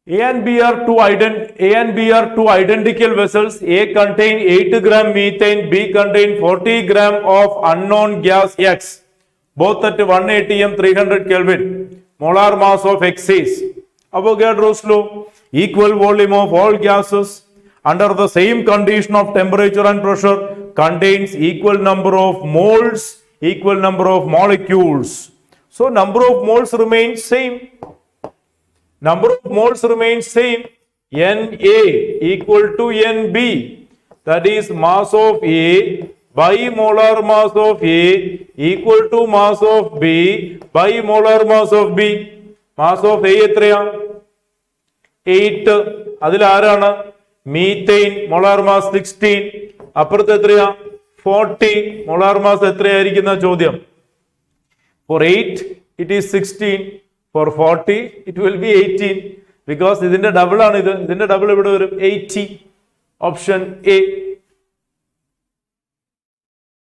A and B are two identical vessels. A contain 8 gram methane, B contain 40 gram of unknown gas X. Both at 1 atm 300 Kelvin. Molar mass of X is Avogadro's law. Equal volume of all gases under the same condition of temperature and pressure contains equal number of moles, equal number of molecules. So number of moles remains same. Number of moles remains same. Na equal to Nb. That is mass of A by molar mass of A equal to mass of B by molar mass of B. Mass of A എത്രയാ? 8. അതിൽ ആരാണ്? Methane. Molar mass 16. അപ്പുറത്ത് എത്രയാ? 40. Molar mass എത്രയായിരിക്കുന്ന ചോദ്യം? For 8 it is 16. For 40 it will be 18. Because ഇതിന്റെ double ആണ് ഇത്. ഇതിന്റെ ഡബിൾ ഇവിടെ വരും 80. Option A.